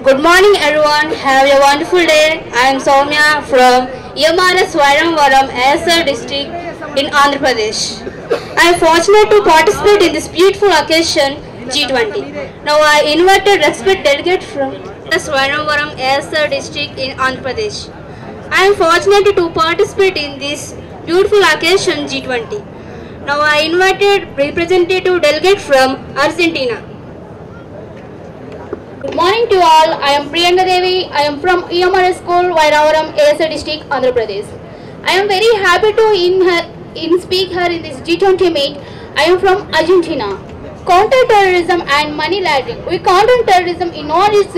Good morning everyone, have a wonderful day. I am Soumya from EMRS Ramavaram ASR district in Andhra Pradesh. I am fortunate to participate in this beautiful occasion G20. Now I invited respected delegate from Ramavaram ASR district in Andhra Pradesh. I am fortunate to participate in this beautiful occasion G20. Now I invited representative delegate from Argentina. Good morning to all. I am Priyanka Devi. I am from EMRS School, Vairavaram, ASR District, Andhra Pradesh. I am very happy to speak here in this G20 meet. I am from Argentina. Counter-terrorism and money laundering. We counter terrorism in all its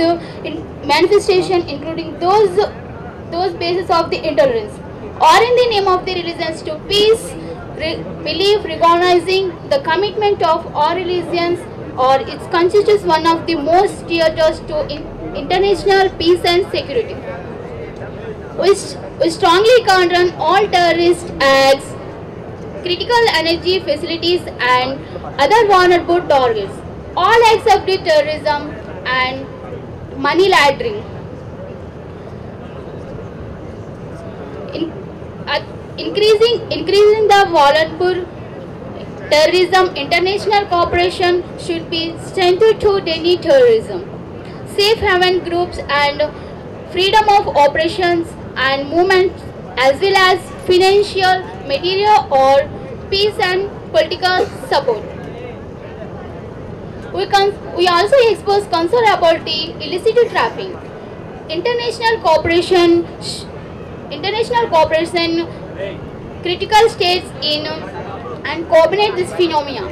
manifestation, including those bases of the intolerance, or in the name of the religions to peace, belief, recognizing the commitment of all religions, or it constitutes one of the most dear to international peace and security. We strongly condemn all terrorist acts, critical energy facilities and other vulnerable targets, all acts of the terrorism and money laundering. Increasing the vulnerable terrorism, international cooperation should be strengthened to deny terrorism. Safe haven groups and freedom of operations and movements, as well as financial, material or peace and political support. We also expose concern about the illicit trafficking. International cooperation, critical states in and coordinate this phenomenon.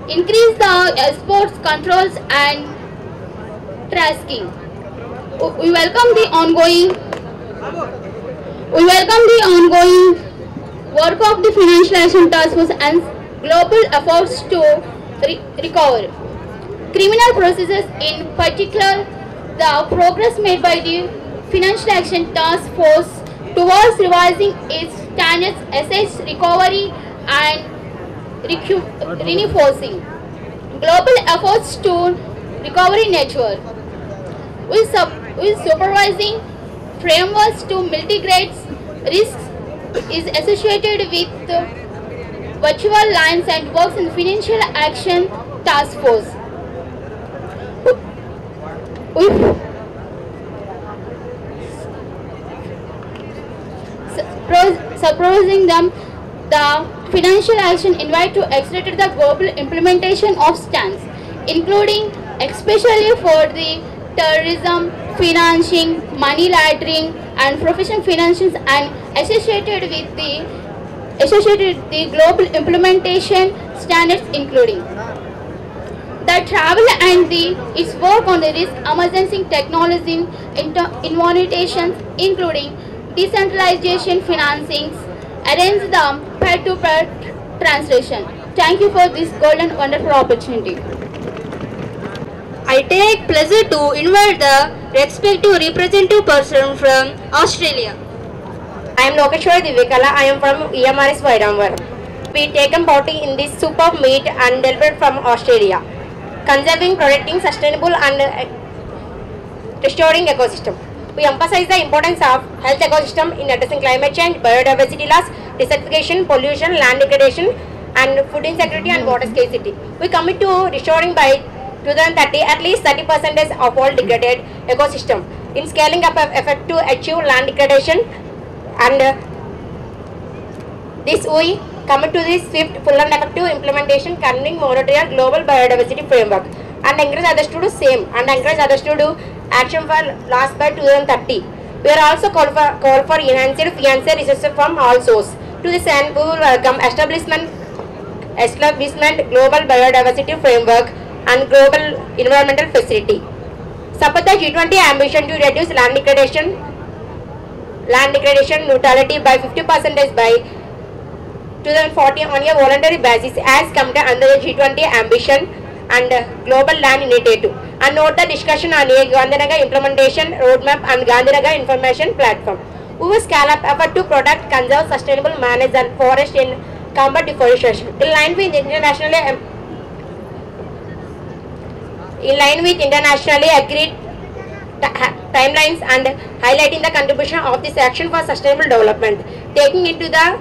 Increase the exports controls and tracking. We welcome the ongoing work of the Financial Action Task Force and global efforts to recover criminal processes, in particular the progress made by the Financial Action Task Force towards revising its standards, assets recovery and reinforcing global efforts to recovery network. With supervising frameworks to mitigate risks is associated with virtual lines and works in Financial Action Task Force. Supposing them, the Financial Action invite to accelerate the global implementation of stance, including especially for the terrorism, financing, money laundering, and professional financings, and associated with the global implementation standards, including the travel and its work on the risk emergency technology innovations, including decentralization financings, arrange the peer-to-peer translation. Thank you for this golden wonderful opportunity. I take pleasure to invite the respective representative person from Australia. I am Lokeshwar Divyakala. I am from EMRS Vairavaram. We taken part in this superb meet and delivered from Australia. Conserving, protecting, sustainable and restoring ecosystem. We emphasize the importance of health ecosystem in addressing climate change, biodiversity loss, desertification, pollution, land degradation, and food insecurity and water scarcity. We commit to restoring by 2030 at least 30% of all degraded ecosystem. In scaling up effort to achieve land degradation, and this we commit to this swift, full and effective implementation concerning moratorium global biodiversity framework, and encourage others to do same, and encourage others to do action for loss by 2030. We are also call for enhanced financial resources from all sources. To this end, we will welcome establishment global biodiversity framework and global environmental facility. Support the G20 ambition to reduce land degradation neutrality by 50% by 2040 on a voluntary basis as committed under the G20 ambition and global land initiative. And note the discussion on a Gandhinagar implementation roadmap and Gandhinagar information platform. We will scale up effort to protect, conserve, sustainable manage and forest in combat deforestation. In line with internationally agreed timelines and highlighting the contribution of this action for sustainable development, taking into the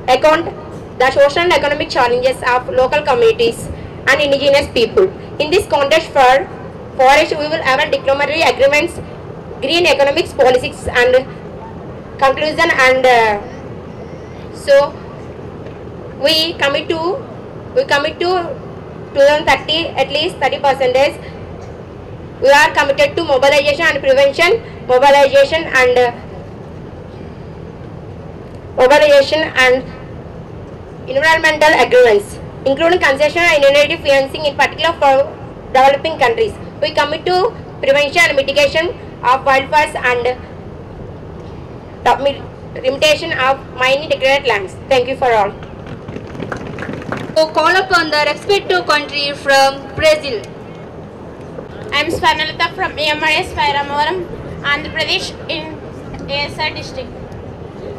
account the social and economic challenges of local communities and indigenous people. In this context for forest, we will have declaratory agreements, green economics policies and conclusion, and so we commit to 2030 at least 30%. We are committed to mobilization and prevention, mobilization and environmental agreements, including concession and innovative financing, in particular for developing countries. We commit to prevention and mitigation of wildfires and limitation of mining degraded lands. Thank you for all. To call upon the respective country from Brazil. I am Swarnalata from EMRS Ramavaram, Andhra Pradesh in ASR district.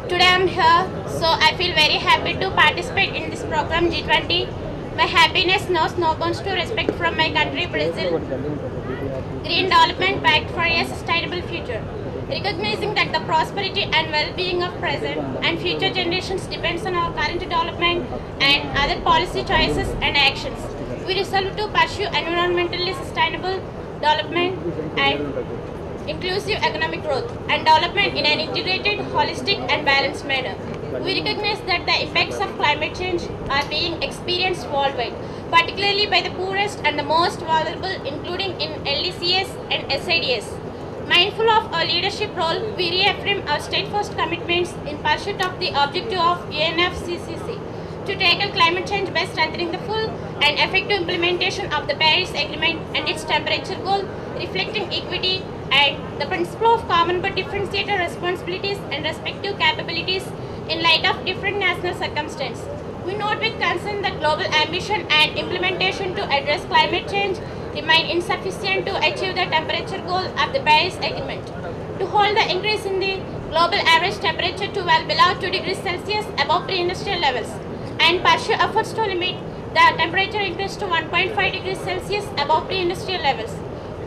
Today I am here, so I feel very happy to participate in this program G20. My happiness knows no bounds to respect from my country Brazil. Green Development Pact for a Sustainable Future. Recognizing that the prosperity and well-being of present and future generations depends on our current development and other policy choices and actions, we resolve to pursue environmentally sustainable development and inclusive economic growth and development in an integrated, holistic and balanced manner. We recognize that the impacts of climate change are being experienced worldwide, particularly by the poorest and the most vulnerable, including in LDCs and SIDs. Mindful of our leadership role, we reaffirm our steadfast commitments in pursuit of the objective of UNFCCC to tackle climate change by strengthening the full and effective implementation of the Paris Agreement and its temperature goal, reflecting equity and the principle of common but differentiated responsibilities and respective capabilities in light of different national circumstances. We note with concern that global ambition and implementation to address climate change remain insufficient to achieve the temperature goal of the Paris Agreement. To hold the increase in the global average temperature to well below 2 degrees Celsius above pre-industrial levels and pursue efforts to limit the temperature increase to 1.5 degrees Celsius above pre-industrial levels.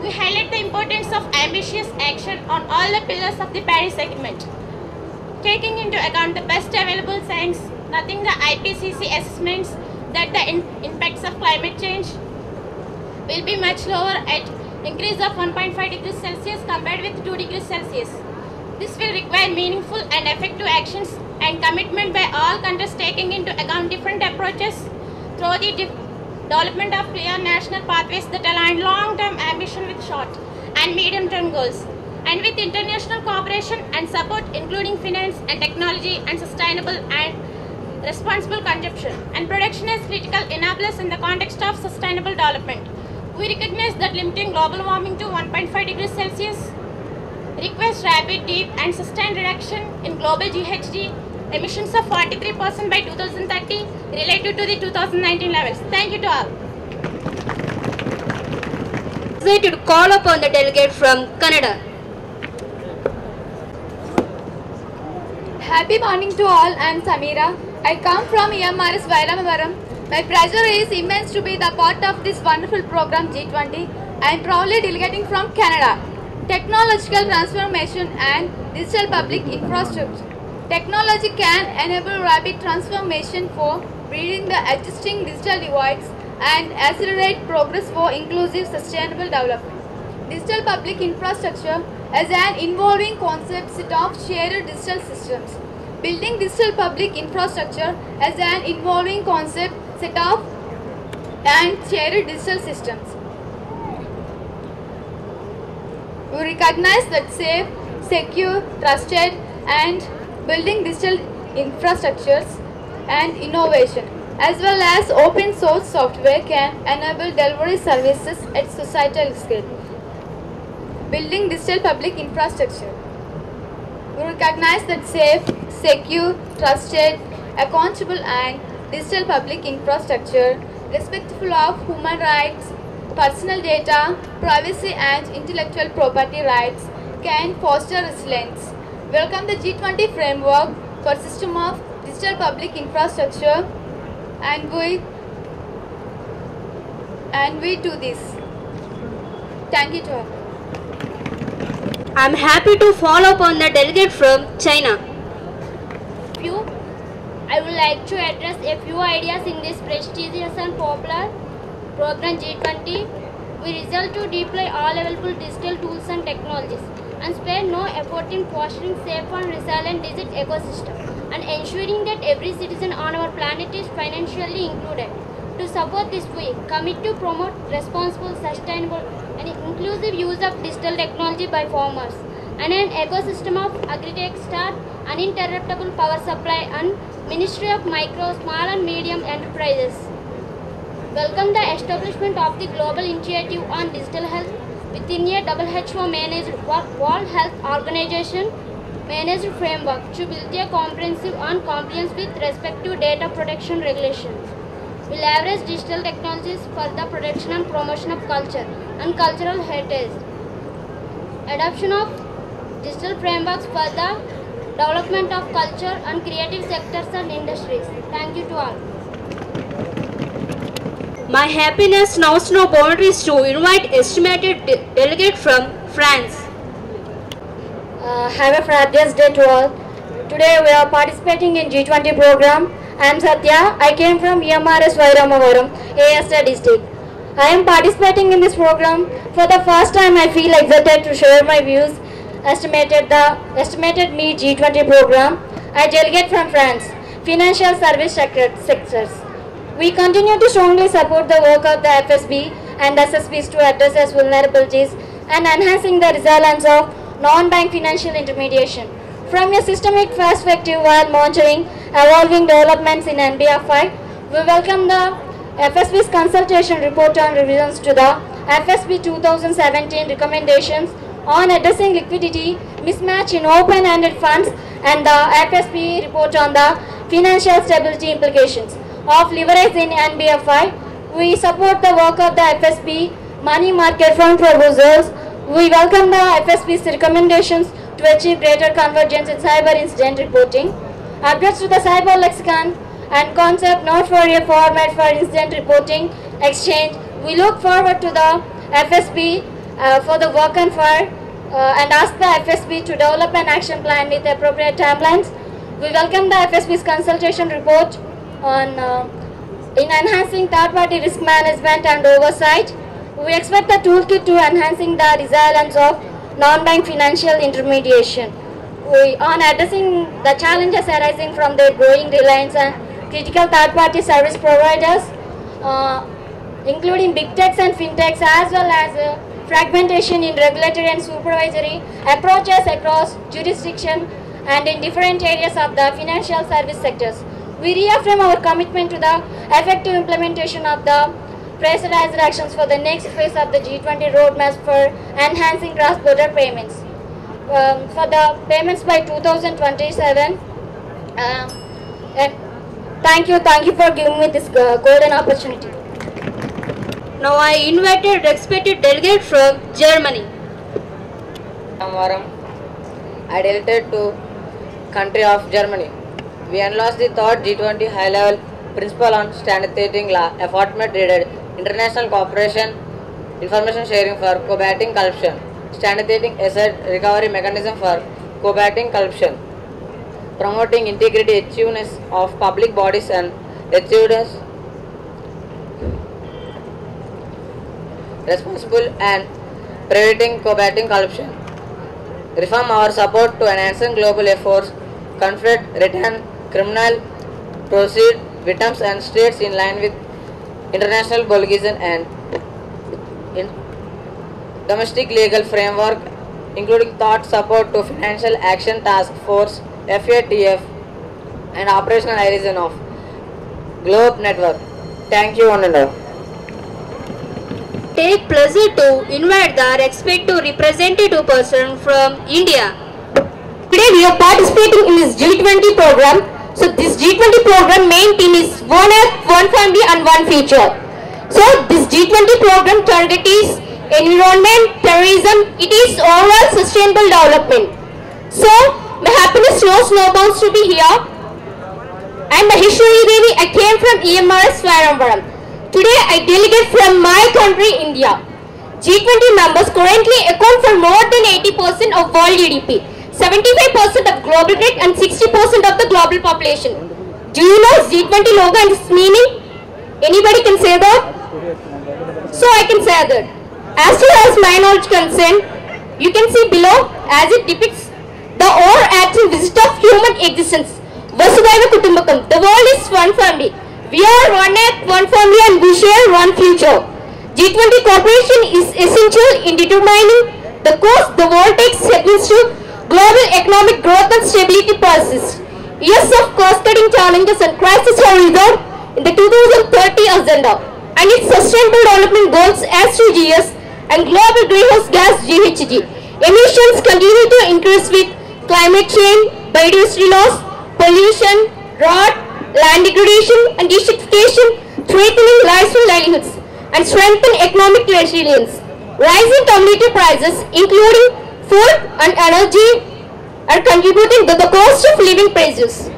We highlight the importance of ambitious action on all the pillars of the Paris Agreement. Taking into account the best available science, nothing the IPCC assessments that the impacts of climate change will be much lower at increase of 1.5 degrees Celsius compared with 2 degrees Celsius. This will require meaningful and effective actions and commitment by all countries taking into account different approaches through the development of clear national pathways that align long-term ambition with short and medium-term goals, and with international cooperation and support including finance and technology and sustainable and responsible consumption and production as critical enablers in the context of sustainable development. We recognize that limiting global warming to 1.5 degrees Celsius requires rapid, deep and sustained reduction in global GHG emissions of 43% by 2030 related to the 2019 levels. Thank you to all. To call upon the delegate from Canada. Happy morning to all. I am Samira. I come from EMRS Ramavaram. My pleasure is immense to be the part of this wonderful program G20. I am proudly delegating from Canada. Technological transformation and digital public infrastructure. Technology can enable rapid transformation for bridging the existing digital divides and accelerate progress for inclusive sustainable development. Digital public infrastructure as an involving concept set of shared digital systems. Building digital public infrastructure as an involving concept set of and shared digital systems. We recognize that safe, secure, trusted and building digital infrastructures and innovation as well as open source software can enable delivery services at societal scale. Building digital public infrastructure. We recognize that safe, secure, trusted, accountable and digital public infrastructure, respectful of human rights, personal data, privacy and intellectual property rights can foster resilience. Welcome the G20 framework for system of digital public infrastructure and we do this. Thank you to all. I'm happy to follow up on the delegate from China. I would like to address a few ideas in this prestigious and popular program G20. We resolve to deploy all available digital tools and technologies and spare no effort in fostering safe and resilient digital ecosystem and ensuring that every citizen on our planet is financially included. To support this, we commit to promote responsible, sustainable and inclusive use of digital technology by farmers and an ecosystem of agri-tech start, uninterruptible power supply and Ministry of Micro, Small and Medium Enterprises. Welcome the establishment of the Global Initiative on Digital Health within a WHO managed World Health Organization managed framework to build a comprehensive and compliance with respect to data protection regulations. We leverage digital technologies for the protection and promotion of culture and cultural heritage. Adoption of digital frameworks for the development of culture and creative sectors and industries. Thank you to all. My happiness knows no boundaries to invite estimated delegate from France. Have a fabulous day to all. Today we are participating in G20 program. I am Satya. I came from EMRS Ramavaram, ASTA district. I am participating in this program. For the first time I feel excited to share my views. Estimated Meet G20 program. I delegate from France, financial service sectors. We continue to strongly support the work of the FSB and SSBs to address vulnerabilities and enhancing the resilience of non-bank financial intermediation. From a systemic perspective while monitoring evolving developments in NBFI, we welcome the FSB's consultation report on revisions to the FSB 2017 recommendations on addressing liquidity mismatch in open-ended funds and the FSB report on the financial stability implications of leverage in NBFI. We support the work of the FSB money market fund proposals. We welcome the FSB's recommendations to achieve greater convergence in cyber incident reporting. Updates to the cyber lexicon and concept not for a format for incident reporting exchange. We look forward to the FSB for the work and ask the FSB to develop an action plan with appropriate timelines. We welcome the FSB's consultation report on in enhancing third-party risk management and oversight. We expect the toolkit to enhancing the resilience of non-bank financial intermediation. On addressing the challenges arising from their growing reliance on critical third-party service providers, including big techs and fintechs, as well as fragmentation in regulatory and supervisory approaches across jurisdiction and in different areas of the financial service sectors. We reaffirm our commitment to the effective implementation of the pressurized actions for the next phase of the G20 roadmap for enhancing cross-border payments. For the payments by 2027, and thank you for giving me this golden opportunity. Now I invited respected delegate from Germany. Ramavaram, I delegated to country of Germany. We endorsed the third G20 high-level principle on standardizing law, effort-related international cooperation, information sharing for combating corruption, standardizing asset recovery mechanism for combating corruption, promoting integrity, achievements of public bodies and achievements responsible and preventing combating corruption. Reform our support to enhancing global efforts, conflict, return, criminal proceed, victims and states in line with international obligation and domestic legal framework, including thought support to Financial Action Task Force, FATF, and operationalization of Globe Network. Thank you, one and all. Take pleasure to invite the respected representative person from India. Today we are participating in this G20 program. So this G20 program main theme is one earth, one family and one future. So this G20 program target is environment, terrorism, it is overall sustainable development. So my happiness knows no bounds to be here. I am Maheshwari Devi. I came from EMRS Ramavaram. Today I delegate from my country India. G20 members currently account for more than 80% of world GDP, 75% of global trade and 60% of the global population. Do you know G20 logo and its meaning? Anybody can say that? So I can say that. As far as my knowledge concerned, you can see below as it depicts the overarching visit of human existence. Vasudhaiva Kutumbakam. The world is one family. We are one earth, one family and we share one future. G20 cooperation is essential in determining the course the world takes against global economic growth and stability process. Years of cost-cutting challenges and crisis are resolved in the 2030 agenda and its sustainable development goals SDGs and global greenhouse gas GHG. Emissions continue to increase with climate change, biodiversity loss, pollution, drought, land degradation and desertification, threatening lives and livelihoods, and strengthen economic resilience. Rising commodity prices, including food and energy, are contributing to the cost of living pressures.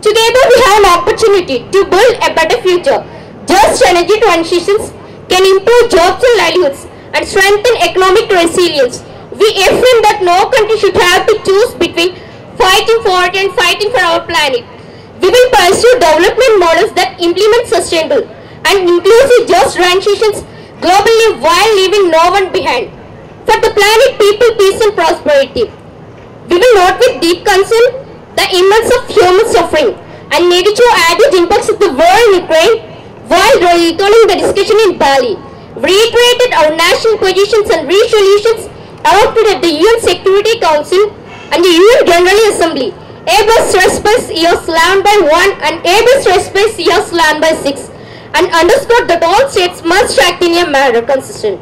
Together we have an opportunity to build a better future. Just energy transitions can improve jobs and livelihoods and strengthen economic resilience. We affirm that no country should have to choose between fighting for it and fighting for our planet. We will pursue development models that implement sustainable and inclusive just transitions globally while leaving no one behind. For the planet, people, peace and prosperity. We will note with deep concern the immense of human suffering and negative adverse impacts of the war in Ukraine while recalling the discussion in Bali. We reiterated our national positions and resolutions adopted at the UN Security Council and the UN General Assembly. Abuse trespass years land by 1 and abuse trespass years land by 6, and underscored that all states must act in a manner consistent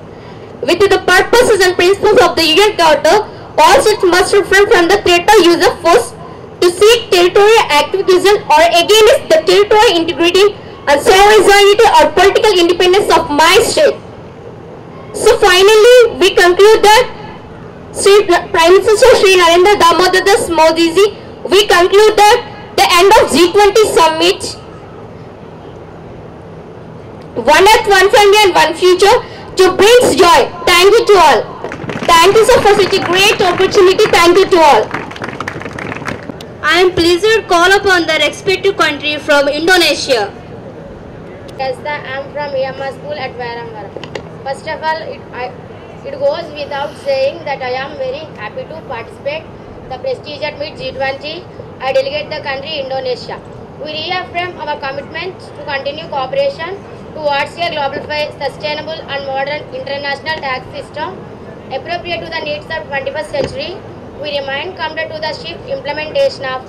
with the purposes and principles of the UN Charter. All states must refrain from the threat or use of force to seek territorial activism or against the territorial integrity and sovereignty or political independence of my state. So finally, we conclude that Prime Minister Shri Narendra Damodar Modi ji, we conclude that the end of G20 summit, one earth, one family and one future, to brings joy. Thank you to all. Thank you so for such a great opportunity. Thank you to all. I am pleased to call upon the respective country from Indonesia. Yes, I am from EMRS school at Ramavaram. First of all, it goes without saying that I am very happy to participate the prestigious meet G20. I delegate the country Indonesia. We reaffirm our commitment to continue cooperation towards a global, sustainable and modern international tax system appropriate to the needs of 21st century. We remain committed to the swift implementation of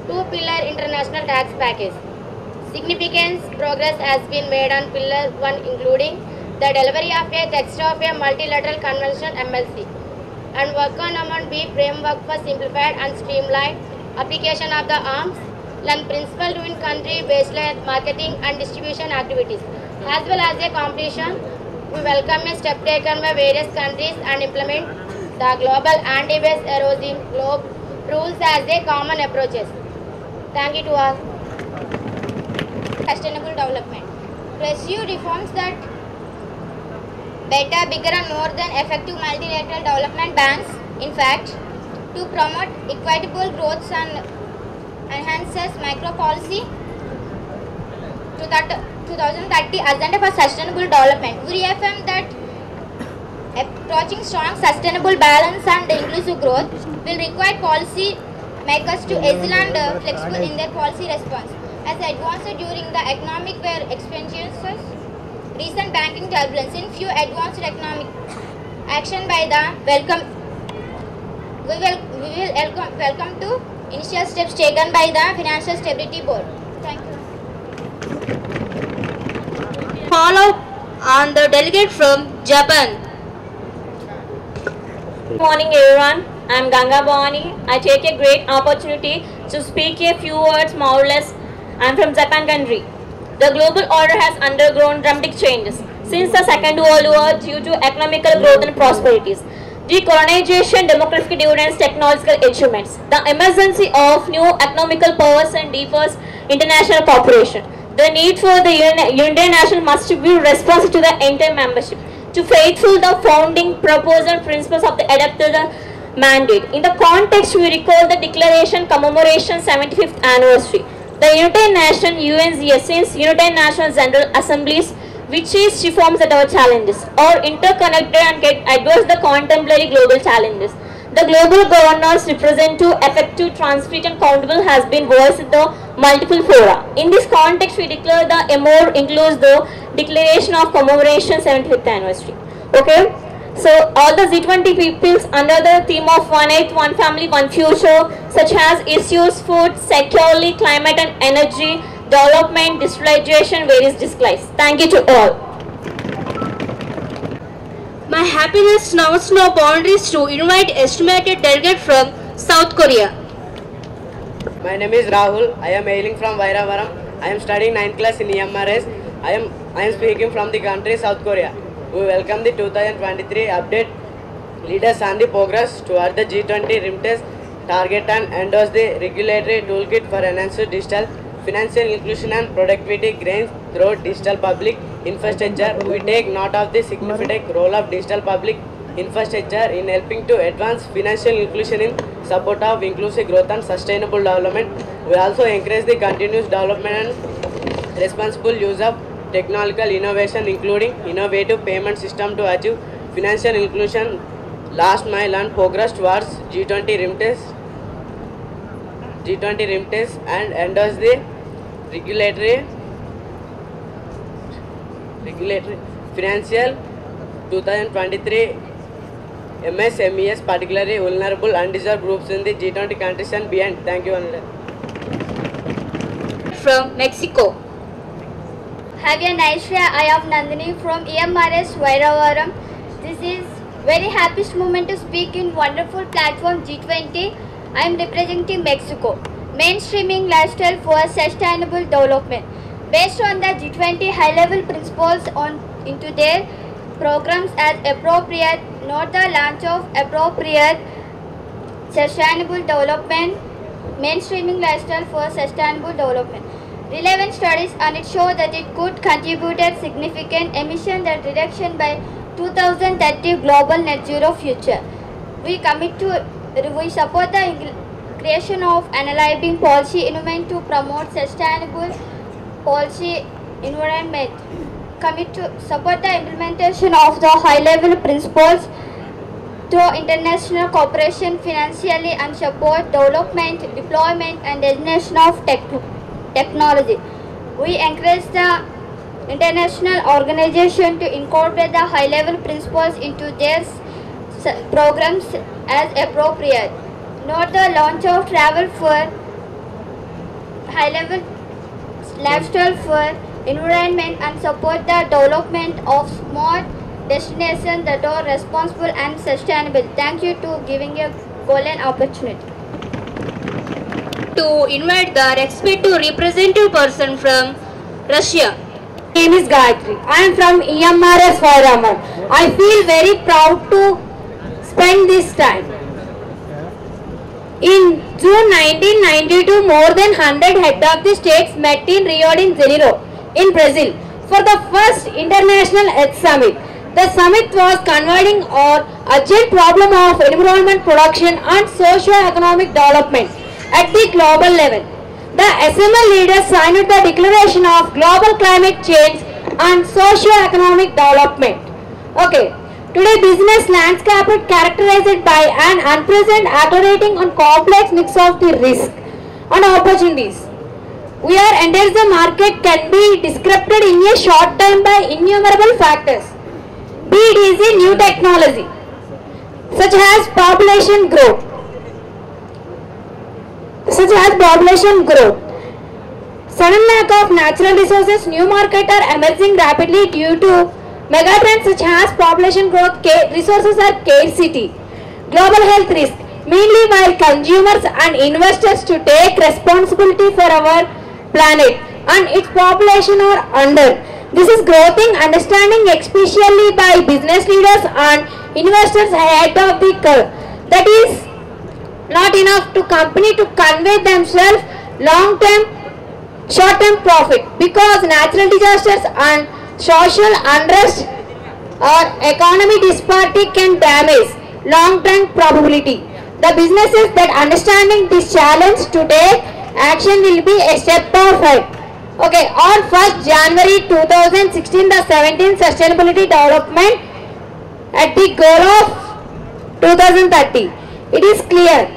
two-pillar international tax package. Significant progress has been made on Pillar 1, including the delivery of a text of a multilateral convention MLC and work on Amount B framework for simplified and streamlined application of the arms length principle to in-country-based marketing and distribution activities. As well as a competition, we welcome a step taken by various countries and implement the global anti-base erosion globe rules as a common approaches. Thank you to all. Sustainable development. Pursue reforms that better, bigger and more than effective multilateral development banks. In fact, to promote equitable growth and enhances micro policy to that 2030 agenda for sustainable development. We reaffirm that approaching strong sustainable balance and inclusive growth will require policy makers to agile and flexible in their policy response. As advanced during the economic experiences, recent banking turbulence in few advanced economic action by the we will welcome to initial steps taken by the Financial Stability Board. Thank you. Follow on the delegate from Japan. Good morning everyone, I am Ganga Bhavani. I take a great opportunity to speak a few words more or less. I am from Japan country. The global order has undergone dramatic changes since the Second World War due to economical growth and prosperities, decolonization, demographic dividends, technological achievements, the emergence of new economical powers and deeper international cooperation. The need for the United Nations must be responsive to the entire membership. to faithful the founding proposal principles of the adopted mandate. In the context, we recall the declaration commemoration 75th anniversary. The United Nations UNGS United Nations General Assemblies, which is reforms that our challenges, are interconnected and can address the contemporary global challenges. The global governance representative, effective, transparent and countable has been voiced in the multiple fora. In this context, we declare the MOR includes the declaration of commemoration 75th anniversary. Okay, so all the Z20 peoples under the theme of One Earth, One Family, One Future, such as issues food, security, climate and energy, development, digitalization, various displays. Thank you to all. My happiness knows no boundaries to invite estimated delegate from South Korea. My name is Rahul. I am hailing from Ramavaram. I am studying 9th class in EMRS. I am speaking from the country South Korea. We welcome the 2023 update leaders on the progress toward the G20 rim test target and endorse the regulatory toolkit for enhanced digital financial inclusion and productivity gains through digital public infrastructure. We take note of the significant role of digital public infrastructure in helping to advance financial inclusion in support of inclusive growth and sustainable development. We also encourage the continuous development and responsible use of technological innovation, including innovative payment system to achieve financial inclusion, last mile and progress towards G20 rim test and endorse the regulatory financial 2023 MSMEs, particularly vulnerable undeserved groups in the G20 countries and beyond. Thank you. From Mexico. Have a nice day. I am Nandini from EMRS Vairavaram. This is very happiest moment to speak in wonderful platform G20. I am representing Mexico. Mainstreaming lifestyle for sustainable development. Based on the G20 high-level principles into their programs as appropriate, note the launch of appropriate sustainable development, mainstreaming lifestyle for sustainable development. Relevant studies on it show that it could contribute a significant emission reduction by 2030 global net zero future. We support the creation of an enabling policy environment to promote sustainable policy environment. Commit to support the implementation of the high-level principles through international cooperation financially and support development, deployment and designation of technology. We encourage the international organization to incorporate the high-level principles into their programs as appropriate. Note the launch of travel for high-level lifestyle for environment and support the development of smart destinations that are responsible and sustainable. Thank you to giving a golden opportunity. To invite the respective representative person from Russia. My name is Gayatri. I am from EMRS Vairavaram. I feel very proud to spend this time. In June 1992, more than 100 heads of the states met in Rio de Janeiro in Brazil for the first International Earth Summit. The summit was converging on urgent problem of environment production and socio-economic development at the global level. The assembled leaders signed the Declaration of Global Climate Change and Socio-Economic Development. Okay. Today, business landscape is characterized by an unprecedented, accelerating and complex mix of the risk and opportunities. We are entering the market can be described in a short time by innumerable factors. Be it is a new technology, such as population growth, sudden lack of natural resources. New markets are emerging rapidly due to megatrends such as population growth, resources are scarcity, global health risk, mainly while consumers and investors to take responsibility for our planet and its population are under. This is growing understanding especially by business leaders and investors ahead of the curve. That is not enough to company to convey themselves long-term, short-term profit because natural disasters and social unrest or economy disparity can damage long-term probability. The businesses that understanding this challenge to take action will be a step ahead. Okay, on 1st January 2016, the 17th Sustainability Development at the goal of 2030. It is clear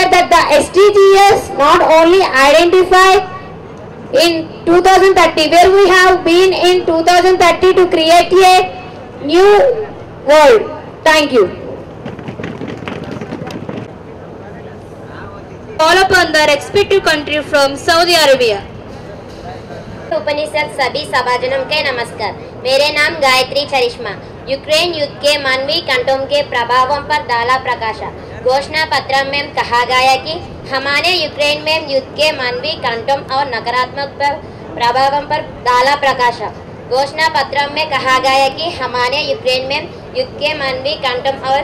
that the SDGs not only identify in 2030 where we have been in 2030 to create a new world. Thank you. Call upon the respective country from Saudi Arabia. उपनिषद सभी सभाजनों के नमस्कार। मेरे नाम Gayatri चरिश्मा। Ukraine युद्ध के मानवीय कंटों के प्रभावों पर डाला प्रकाश। घोषणा पत्र में कहा गया कि हमारे यूक्रेन में युद्ध के मानवीय कंटों और नकारात्मक प्रभावों पर डाला प्रकाश। घोषणा पत्र में कहा गया कि हमारे यूक्रेन में युद्ध के मानवीय कंटों और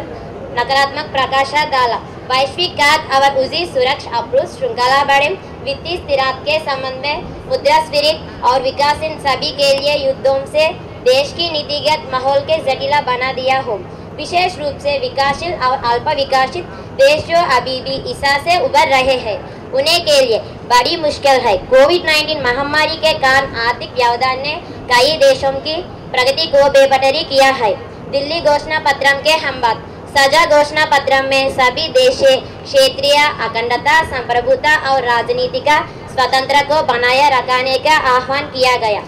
नकारात्मक प्रकाश डाला। वैश्विक खाद्य और ऊर्जा सुरक्षा अप्रूव श्रृंखला बढ़े, वित्तीय स्थिरता के संबंध में मुद्रास्फीति और विकास इन सभी के लिए युद्धों से देश की नीतिगत माहौल के जटिला बना दिया हो। विशेष रूप से विकासशील और अल्प विकसित देश जो अभी भी ईसा से उबर रहे हैं, उन्हें के लिए बड़ी मुश्किल है। कोविड-19 महामारी के कारण आर्थिक व्यवधान ने कई देशों की प्रगति को बेपटरी किया है। दिल्ली घोषणा पत्र के हम बात साझा घोषणा पत्र में सभी देशों क्षेत्रीय अखंडता, संप्रभुता और राजनीतिक स्वतंत्रता को बनाए रखने का आह्वान किया गया।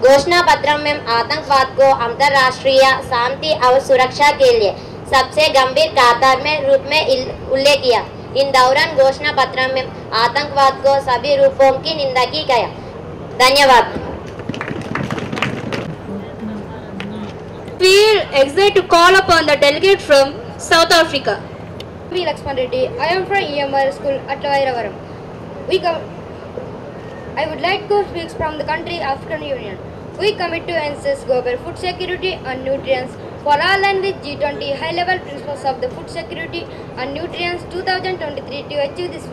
घोषणा पत्र में आतंकवाद को अंतर्राष्ट्रीय शांति और सुरक्षा के लिए सबसे गंभीर खतरे में रूप में उल्लेख किया। इन दौरान घोषणा पत्र में आतंकवाद को सभी रूपों की निंदा की गया। धन्यवाद। We are excited to call upon the delegate from South Africa. V. Lakshman Reddy. I am from EMRS school at Ramavaram. I would like to speak from the country African Union. We commit to ensure global food security and nutrients for all and with G20 high-level principles of the food security and nutrients 2023 to achieve this.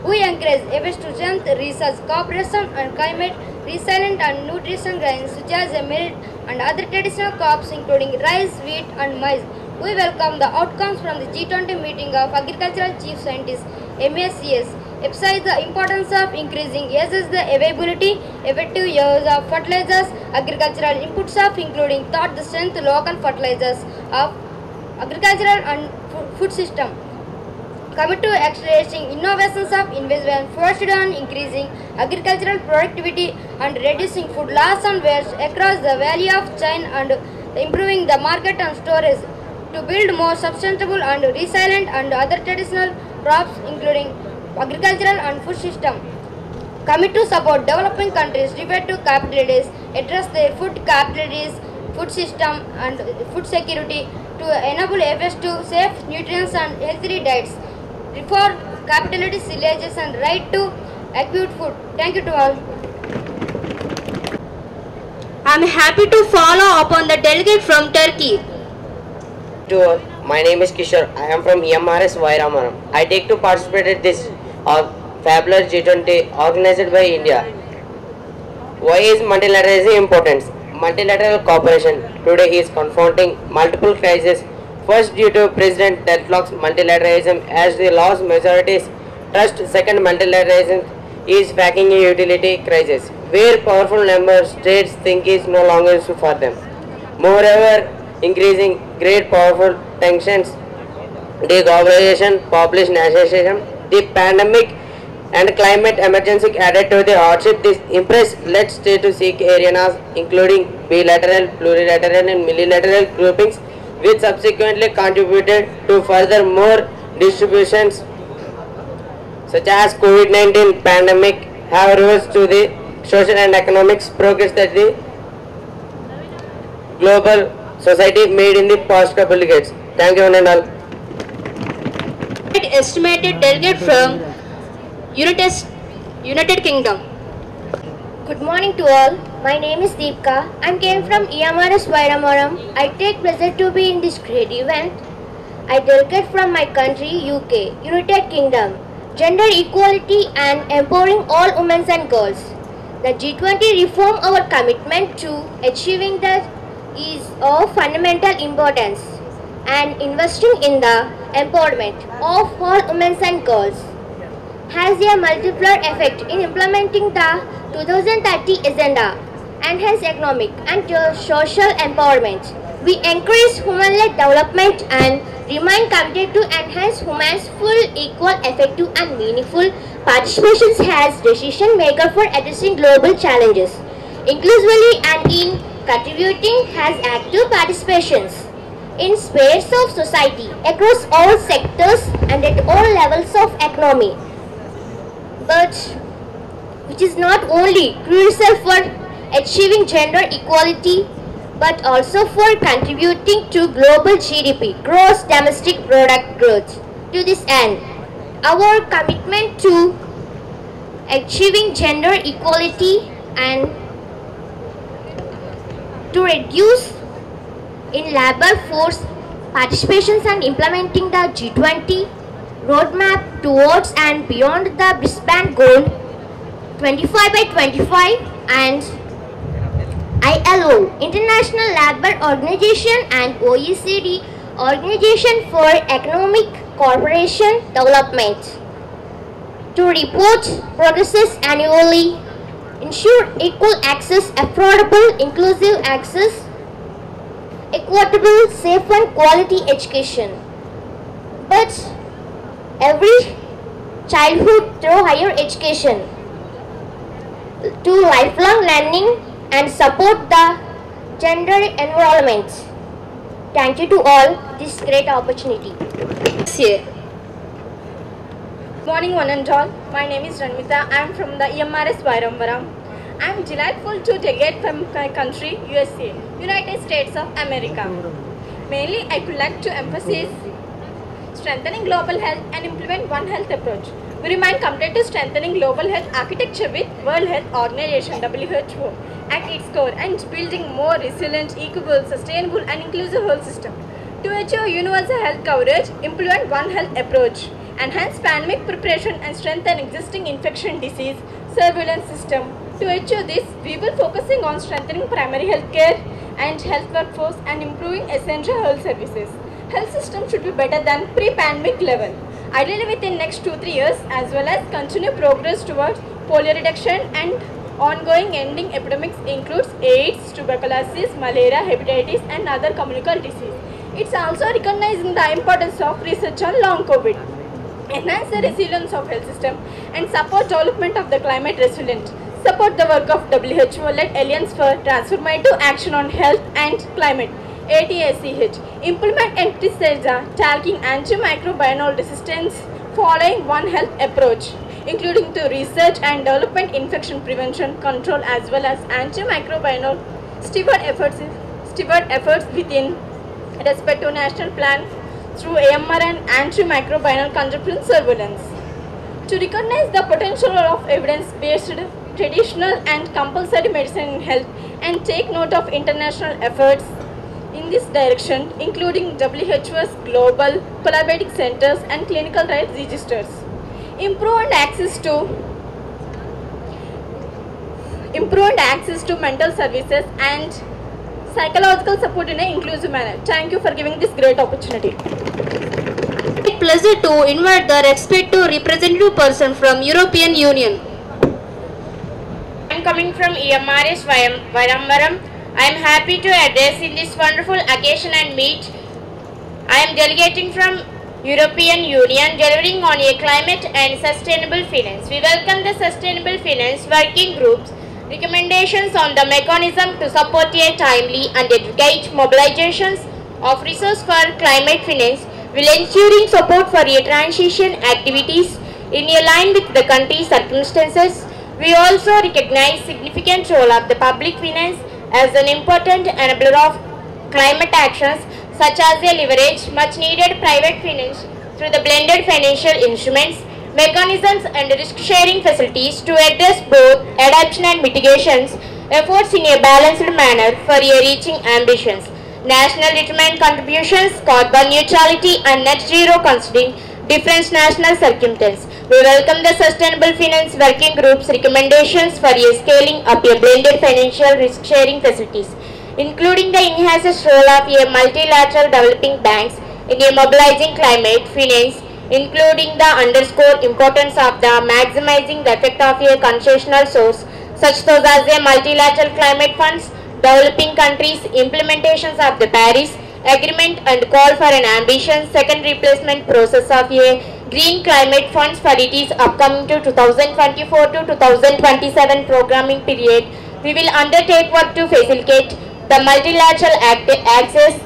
We encourage efforts to strengthen research, cooperation and climate resilient and nutrition grains such as millet and other traditional crops including rice, wheat and maize. We welcome the outcomes from the G20 meeting of Agricultural Chief Scientists (MSCS). Emphasize the importance of increasing the availability, effective use of fertilizers, agricultural inputs of including the strength local fertilizers of agricultural and food system. Commit to accelerating innovations of investment focused on increasing agricultural productivity and reducing food loss and waste across the value of chain and improving the market and storage to build more sustainable and resilient and other traditional crops including agricultural and food system. Commit to support developing countries referred to capabilities, address their food capabilities, food system and food security to enable efforts to safe, nutrients and healthy diets. For capabilities, villages and right to acute food. Thank you to all. I am happy to follow upon the delegate from Turkey. To all, my name is Kishore. I am from EMRS Ramavaram. I take to participate in this fabulous G20 organized by India. Why is multilateralism important? Multilateral cooperation today is confronting multiple crises. First, due to President deadlocks multilateralism as the law's majorities trust. Second, multilateralism is facing a utility crisis where powerful number of states think is no longer useful for them. Moreover, increasing great powerful tensions, deglobalization, population nationalization, the pandemic and climate emergency added to the hardship. This impressed led states to seek arenas including bilateral, plurilateral and multilateral groupings, which subsequently contributed to further more distributions such as COVID-19 pandemic have reversed to the social and economic progress that the global society made in the past couple decades. Thank you one and all. Estimated delegate from United Kingdom. Good morning to all. My name is Deepka. I came from EMRS Ramavaram. I take pleasure to be in this great event. I delegate from my country, UK, United Kingdom. Gender equality and empowering all women and girls. The G20 reform our commitment to achieving that is of fundamental importance and investing in the empowerment of all women and girls has a multiplier effect in implementing the 2030 agenda, enhance economic and social empowerment. We encourage human-led development and remain committed to enhance women's full, equal, effective and meaningful participation as decision maker for addressing global challenges, inclusively and in contributing as active participations in spheres of society across all sectors and at all levels of economy, but which is not only crucial for achieving gender equality but also for contributing to global GDP, gross domestic product growth. To this end, our commitment to achieving gender equality and to reduce in labor force participations and implementing the G20 roadmap towards and beyond the Brisbane goal 25 by 25 and ILO, International Labour Organization and OECD, Organization for Economic Cooperation Development, to report progresses annually, ensure equal access, affordable, inclusive access, equitable, safe and quality education. But every childhood through higher education to lifelong learning and support the gender environment. Thank you to all this great opportunity. Good morning one and all. My name is Ranmita. I am from the EMRS Ramavaram. I am delightful to delegate from my country, USA, United States of America. Mainly, I would like to emphasize strengthening global health and implement One Health approach. We remain committed to strengthening global health architecture with World Health Organization (WHO) at its core and building more resilient, equitable, sustainable and inclusive health system. To achieve universal health coverage, implement One Health approach, enhance pandemic preparation and strengthen existing infection disease surveillance system. To achieve this, we will focusing on strengthening primary health care and health workforce and improving essential health services. Health system should be better than pre-pandemic level, ideally within next 2-3 years, as well as continue progress towards polio reduction and ongoing ending epidemics includes AIDS, tuberculosis, malaria, hepatitis and other communicable disease. It's also recognizing the importance of research on long COVID, enhance the resilience of health system and support development of the climate resilient. Support the work of WHO-led Alliance for Transformative Action on Health and Climate, ATACH. Implement and criticize the tackling antimicrobial resistance following One Health approach, including to research and development, infection prevention, control as well as antimicrobial steward efforts within respect to national plan through AMR and antimicrobial consumption surveillance. To recognize the potential of evidence-based traditional and compulsory medicine in health and take note of international efforts in this direction, including WHO's global collaborating centers and clinical rights registers. Improved access to mental services and psychological support in an inclusive manner. Thank you for giving this great opportunity. It's a pleasure to invite the respected representative person from European Union. I am coming from EMRS Ramavaram. I am happy to address in this wonderful occasion and meet. I am delegating from European Union delivering on a climate and sustainable finance. We welcome the sustainable finance working groups recommendations on the mechanism to support a timely and adequate mobilizations of resources for climate finance will ensuring support for a transition activities in line with the country's circumstances. We also recognize significant role of the public finance as an important enabler of climate actions such as a leverage much needed private finance through the blended financial instruments, mechanisms and risk-sharing facilities to address both adaptation and mitigations efforts in a balanced manner for a reaching ambitions. National determined contributions, carbon neutrality and net zero considering different national circumstances. We welcome the Sustainable Finance Working Group's recommendations for a scaling up a blended financial risk-sharing facilities, including the enhanced role of a multilateral developing banks in a mobilizing climate finance, including the underscore importance of the maximizing the effect of a concessional source, such as a multilateral climate funds, developing countries' implementations of the Paris Agreement and call for an ambitious second replacement process of a green climate funds for it is upcoming to 2024 to 2027 programming period. We will undertake work to facilitate the multilateral access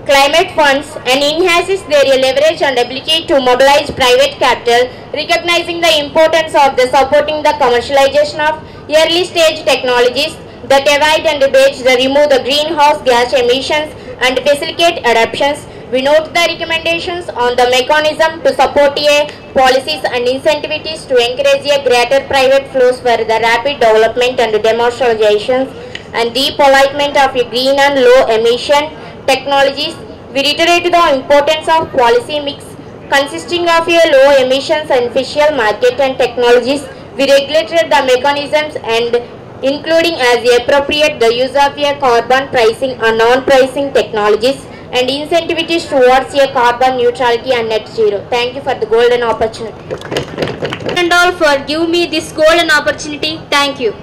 climate funds and enhances their leverage and ability to mobilize private capital, recognizing the importance of the supporting the commercialization of early stage technologies that avoid and remove the greenhouse gas emissions and facilitate adoptions. We note the recommendations on the mechanism to support policies and incentives to encourage a greater private flows for the rapid development and demonstrations and deployment of a green and low emission technologies. We reiterate the importance of policy mix consisting of a low emissions and efficient market and technologies. We regulated the mechanisms and including as appropriate the use of a carbon pricing or non-pricing technologies and incentives towards a carbon neutrality and net zero. Thank you for the golden opportunity. And all for giving me this golden opportunity. Thank you.